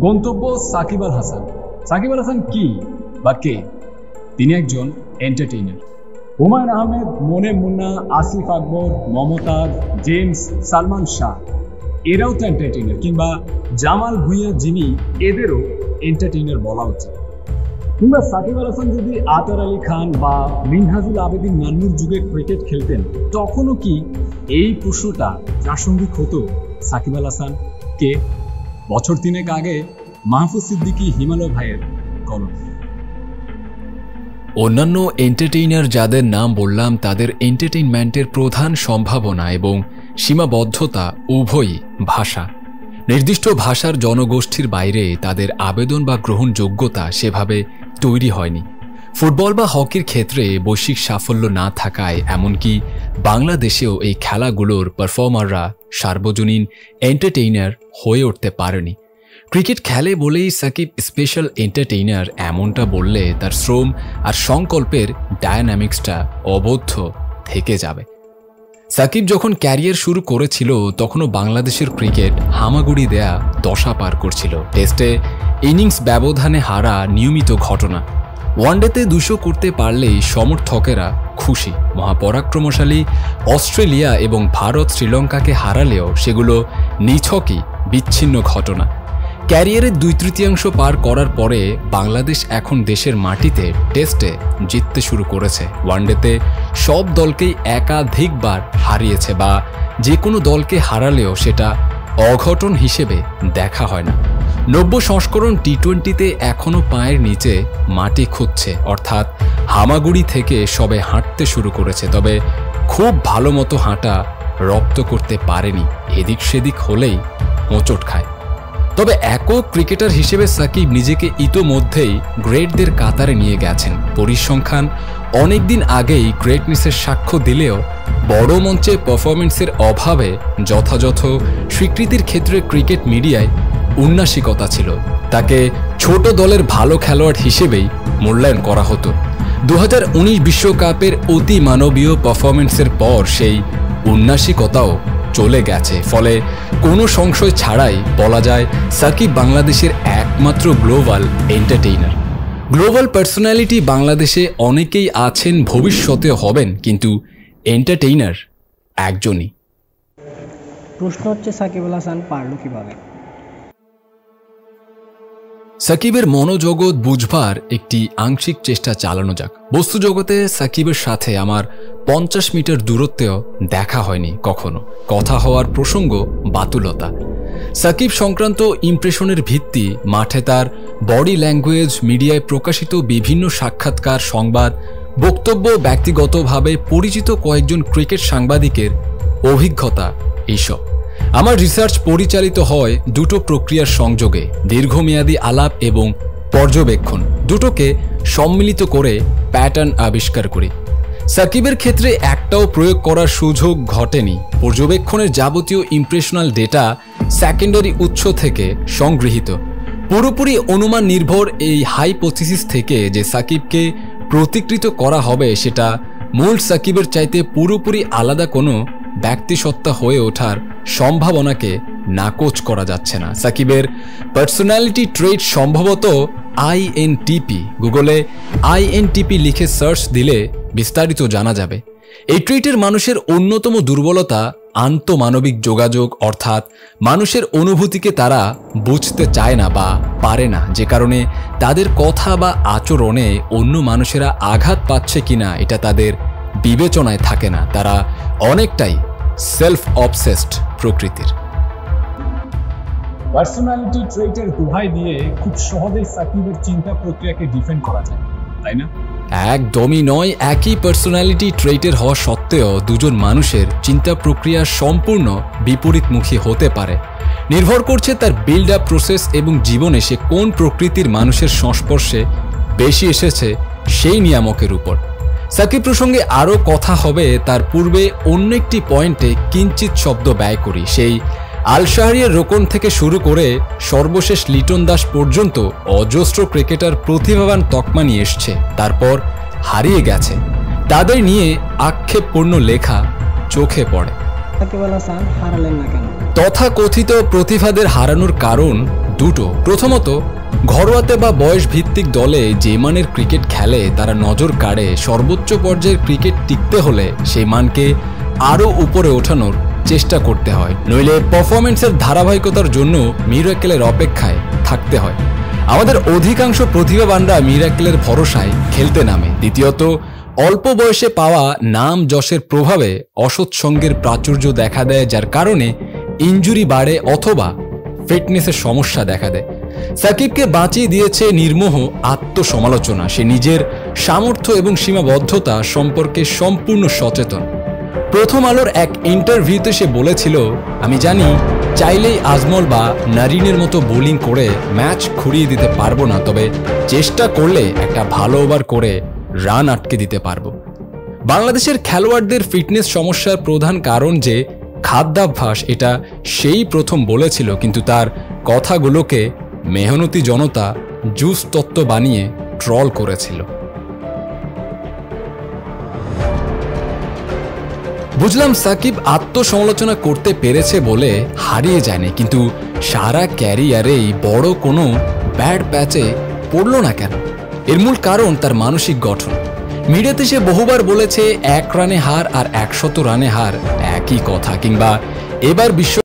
গন্তব্য সাকিব আল হাসান। সাকিব আল হাসান কি বা কে? তিনি একজন এন্টারটেইনার। হুমায়ুন আহমেদ, মনে মুন্না, আসিফ আকবর, মমতাজ, জেমস, সালমান শাহ এরাও তো এন্টারটেইনার, কিংবা জামাল ভুঁইয়া, যিনি, এদেরও এন্টারটেইনার বলা উচিত। কিংবা সাকিব আল হাসান যদি আতর আলী খান বা মিনহাজুল আবেদিন নান্নুর যুগে ক্রিকেট খেলতেন, তখনও কি এই প্রশ্নটা প্রাসঙ্গিক হতো? সাকিব আল হাসান কে? বছর 3 আগে মাহফুজ সিদ্দিকী হিমালয় ভাইয়ের কলম। অন্যান্য এন্টারটেইনার যাদের নাম বললাম, তাদের এন্টারটেইনমেন্টের প্রধান সম্ভাবনা এবং সীমাবদ্ধতা উভয়ই ভাষা। নির্দিষ্ট ভাষার জনগোষ্ঠীর বাইরে তাদের আবেদন বা গ্রহণযোগ্যতা সেভাবে তৈরি হয়নি। ফুটবল বা হকির ক্ষেত্রে বৈশ্বিক সাফল্য না থাকায় এমনকি বাংলাদেশেও এই খেলাগুলোর পারফর্মাররা সার্বজনীন এন্টারটেইনার হয়ে উঠতে পারেনি। ক্রিকেট খেলে বলেই সাকিব স্পেশাল এন্টারটেইনার এমনটা বললে তার শ্রম আর সংকল্পের ডায়নামিক্সটা অবদ্ধ থেকে যাবে। সাকিব যখন ক্যারিয়ার শুরু করেছিল তখনও বাংলাদেশের ক্রিকেট হামাগুড়ি দেয়া দশা পার করছিল। টেস্টে ইনিংস ব্যবধানে হারা নিয়মিত ঘটনা। ওয়ানডেতে 200 করতে পারলেই সমর্থকেরা খুশি। মহাপরাক্রমশালী অস্ট্রেলিয়া এবং ভারত শ্রীলঙ্কাকে হারালেও সেগুলো নিছকই বিচ্ছিন্ন ঘটনা। ক্যারিয়ারের 2/3 পার করার পরে বাংলাদেশ এখন দেশের মাটিতে টেস্টে জিততে শুরু করেছে। ওয়ানডেতে সব দলকেই একাধিকবার হারিয়েছে, বা যে কোনো দলকে হারালেও সেটা অঘটন হিসেবে দেখা হয় না। 90 সংস্করণ টি-20তে এখনও পায়ের নিচে মাটি খুঁজছে, অর্থাৎ হামাগুড়ি থেকে সবে হাঁটতে শুরু করেছে। তবে খুব ভালো মতো হাঁটা রপ্ত করতে পারেনি, এদিক সেদিক হলেই হোঁচট খায়। তবে একক ক্রিকেটার হিসেবে সাকিব নিজেকে ইতোমধ্যেই গ্রেটদের কাতারে নিয়ে গেছেন। পরিসংখ্যান অনেকদিন আগেই গ্রেটনেসের সাক্ষ্য দিলেও বড় মঞ্চে পারফরমেন্সের অভাবে যথাযথ স্বীকৃতির ক্ষেত্রে ক্রিকেট মিডিয়ায় উন্নাসিকতা ছিল। তাকে ছোট দলের ভালো খেলোয়াড় হিসেবেই মূল্যায়ন করা হতো। 2019 বিশ্বকাপের অতি মানবীয় পারফরমেন্সের পর সেই উন্নাসিকতাও চলে গেছে। ফলে কোনো সংশয় ছাড়াই বলা যায় সাকিব বাংলাদেশের একমাত্র গ্লোবাল এন্টারটেইনার। গ্লোবাল পার্সোনালিটি বাংলাদেশে অনেকেই আছেন, ভবিষ্যতেও হবেন, কিন্তু এন্টারটেইনার একজনই। প্রশ্ন হচ্ছে সাকিব আল হাসান পারল কিভাবে? সাকিবের মনোজগৎ বুঝবার একটি আংশিক চেষ্টা চালানো যাক। বস্তু জগতে সাকিবের সাথে আমার 50 মিটার দূরত্বেও দেখা হয়নি কখনো। কথা হওয়ার প্রসঙ্গ বাতুলতা। সাকিব সংক্রান্ত ইমপ্রেশনের ভিত্তি মাঠে তার বডি ল্যাঙ্গুয়েজ, মিডিয়ায় প্রকাশিত বিভিন্ন সাক্ষাৎকার, সংবাদ, বক্তব্য, ব্যক্তিগতভাবে পরিচিত কয়েকজন ক্রিকেট সাংবাদিকের অভিজ্ঞতা, এইসব। আমার রিসার্চ পরিচালিত হয় দুটো প্রক্রিয়ার সংযোগে, দীর্ঘমেয়াদী আলাপ এবং পর্যবেক্ষণ। দুটোকে সম্মিলিত করে প্যাটার্ন আবিষ্কার করি। সাকিবের ক্ষেত্রে একটাও প্রয়োগ করার সুযোগ ঘটেনি। পর্যবেক্ষণের যাবতীয় ইমপ্রেশনাল ডেটা সেকেন্ডারি উৎস থেকে সংগৃহীত। পুরোপুরি অনুমান নির্ভর এই হাইপোথিসিস থেকে যে সাকিবকে প্রতিকৃত করা হবে সেটা মূল সাকিবের চাইতে পুরোপুরি আলাদা কোনো ব্যক্তিসত্তা হয়ে ওঠার সম্ভাবনাকে নাকচ করা যাচ্ছে না। সাকিবের পার্সোনালিটি ট্রেট সম্ভবত INTP। গুগলে INTP লিখে সার্চ দিলে বিস্তারিত জানা যাবে। এই ট্রেটের মানুষের অন্যতম দুর্বলতা আন্তঃমানবিক যোগাযোগ, অর্থাৎ মানুষের অনুভূতিকে তারা বুঝতে চায় না বা পারে না, যে কারণে তাদের কথা বা আচরণে অন্য মানুষেরা আঘাত পাচ্ছে কিনা এটা তাদের বিবেচনায় থাকে না। তারা অনেকটাই সেলফ অবসেসড প্রকৃতির। পার্সোনালিটি ট্রেটের দোহাই দিয়ে খুব সহজেই সাকিবের চিন্তা প্রক্রিয়াকে ডিফেন্ড করা যায়, তাই না? একদমই নয়। একই পার্সোনালিটি ট্রেটের হওয়া সত্ত্বেও দুজন মানুষের চিন্তা প্রক্রিয়া সম্পূর্ণ বিপরীতমুখী হতে পারে। নির্ভর করছে তার বিল্ড আপ প্রসেস এবং জীবনে সে কোন প্রকৃতির মানুষের সংস্পর্শে বেশি এসেছে সেই নিয়ামকের উপর। সাকিব প্রসঙ্গে আরও কথা হবে, তার পূর্বে অন্য একটি পয়েন্টে কিঞ্চিত শব্দ ব্যয় করি। সেই আল শাহরিয়ার রোকন থেকে শুরু করে সর্বশেষ লিটন দাস পর্যন্ত অজস্র ক্রিকেটার প্রতিভাবান তকমা নিয়ে এসছে, তারপর হারিয়ে গেছে। তাদের নিয়ে আক্ষেপপূর্ণ লেখা চোখে পড়ে। সাকিব আল হাসান হারালেন না কেন? তথাকথিত প্রতিভাদের হারানোর কারণ দুটো। প্রথমত, ঘরোয়াতে বা বয়স ভিত্তিক দলে যে মানের ক্রিকেট খেলে তারা নজর কাড়ে সর্বোচ্চ পর্যায়ের ক্রিকেট টিকতে হলে সেই মানকে আরও উপরে ওঠানোর চেষ্টা করতে হয়, নইলে পারফরমেন্সের ধারাবাহিকতার জন্য মিরাকেলের অপেক্ষায় থাকতে হয়। আমাদের অধিকাংশ প্রতিভাবানরা মিরাকেলের ভরসায় খেলতে নামে। দ্বিতীয়ত, অল্প বয়সে পাওয়া নাম যশের প্রভাবে অসৎসঙ্গের প্রাচুর্য দেখা দেয়, যার কারণে ইনজুরি বাড়ে অথবা ফিটনেসের সমস্যা দেখা দেয়। সাকিবকে বাঁচিয়ে দিয়েছে নির্মোহ আত্মসমালোচনা। সে নিজের সামর্থ্য এবং সীমাবদ্ধতা সম্পর্কে সম্পূর্ণ সচেতন। প্রথম আলোর এক ইন্টারভিউতে সে বলেছিল, আমি জানি চাইলেই আজমল বা নারিনের মতো বোলিং করে ম্যাচ ঘুরিয়ে দিতে পারবো না, তবে চেষ্টা করলে একটা ভালো ওভার করে রান আটকে দিতে পারবো। বাংলাদেশের খেলোয়াড়দের ফিটনেস সমস্যার প্রধান কারণ যে খাদ্যাভ্যাস, এটা সেই প্রথম বলেছিল, কিন্তু তার কথাগুলোকে মেহনতি জনতা জুস তত্ত্ব বানিয়ে ট্রল করেছিল। বুঝলাম সাকিব আত্মসমালোচনা করতে পেরেছে বলে হারিয়ে যায়নি, কিন্তু সারা ক্যারিয়ারেই বড় কোনো ব্যাড প্যাচে পড়ল না কেন? এর মূল কারণ তার মানসিক গঠন। মিডিয়াতে সে বহুবার বলেছে 1 রানে হার আর 100 রানে হার একই কথা, কিংবা এবার বিশ্ব